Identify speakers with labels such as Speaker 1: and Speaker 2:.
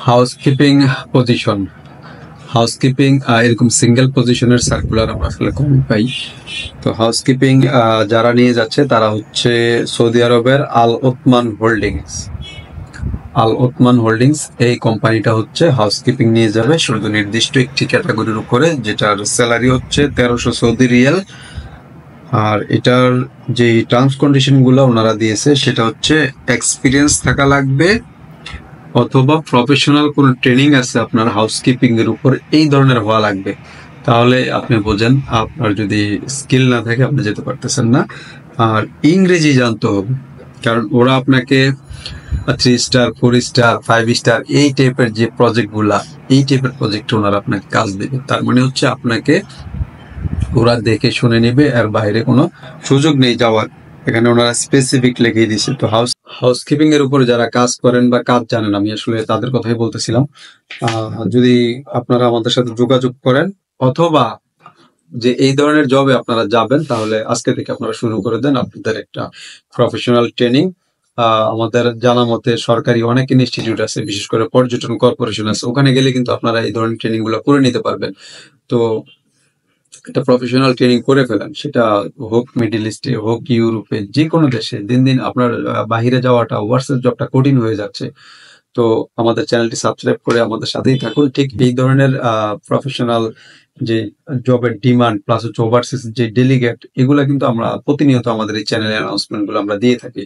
Speaker 1: Housekeeping position housekeeping এরকম single পজিশনের circular আমরা আসলে কম পাই। তো হাউসকিপিং যারা নিয়ে যাচ্ছে তারা হচ্ছে সৌদি আরবের আল ওথমান হোল্ডিংস এই কোম্পানিটা হচ্ছে হাউসকিপিং নিয়ে যাবে শুধু নির্দিষ্ট একটি ক্যাটাগরির উপরে, যেটার স্যালারি হচ্ছে 1300 সৌদি রিয়াল। আর এটার যে টার্মস কন্ডিশন গুলো ওনারা দিয়েছে সেটা হচ্ছে এক্সপিরিয়েন্স থাকা লাগবে অথবা প্রফেশনাল কোনো ট্রেনিং আছে আপনার হাউসকিপিং এর উপর, এই ধরনের হওয়া লাগবে। তাহলে আপনি বোঝেন, আপনার যদি স্কিল না থাকে আপনি যেতে পারতেছেন না। আর ইংরেজি জানতে হবে, কারণ ওরা আপনাকে 3 স্টার 4 স্টার 5 স্টার এই টাইপের যে প্রজেক্টগুলা, এই টাইপের প্রজেক্ট ওনারা আপনাকে কাজ দেবে। তার মানে হচ্ছে আপনাকে ওরা দেখে শুনে নেবে, আর বাইরে কোনো সুযোগ নেই যাওয়ার। এখানে ওনারা স্পেসিফিক লিখে দিয়েছে। তো হাউসকিপিং এর উপর যারা কাজ করেন বা কাজ জানেন, আমি আসলে তাদের কথাই বলতেছিলাম। যদি আপনারা আমাদের সাথে যোগাযোগ করেন অথবা যে এই ধরনের জবে আপনারা যাবেন, তাহলে আজকে থেকে আপনারা শুরু করে দেন আপনাদের একটা প্রফেশনাল ট্রেনিং। আমাদের জানা মতে সরকারি অনেক ইনস্টিটিউট আছে, বিশেষ করে পর্যটন কর্পোরেশন আছে, ওখানে গেলে কিন্তু আপনারা এই ধরনের ট্রেনিং গুলো করে নিতে পারবেন। তো একটা প্রফেশনাল ট্রেনিং করে ফেলেন, সেটা হোক মিডল ইস্টে, হোক ইউরোপে, যে কোনো দেশে। দিন দিন আপনার বাহিরে যাওয়াটা, ওভারসিজ জবটা কঠিন হয়ে যাচ্ছে। তো আমাদের চ্যানেলটি সাবস্ক্রাইব করে আমাদের সাথেই থাকুন। ঠিক এই ধরনের প্রফেশনাল যে জবের ডিমান্ড প্লাস হচ্ছে ওভারসিজ যে ডেলিগেট, এগুলা কিন্তু আমরা প্রতিনিয়ত আমাদের এই চ্যানেলে অ্যানাউন্সমেন্ট গুলো আমরা দিয়ে থাকি।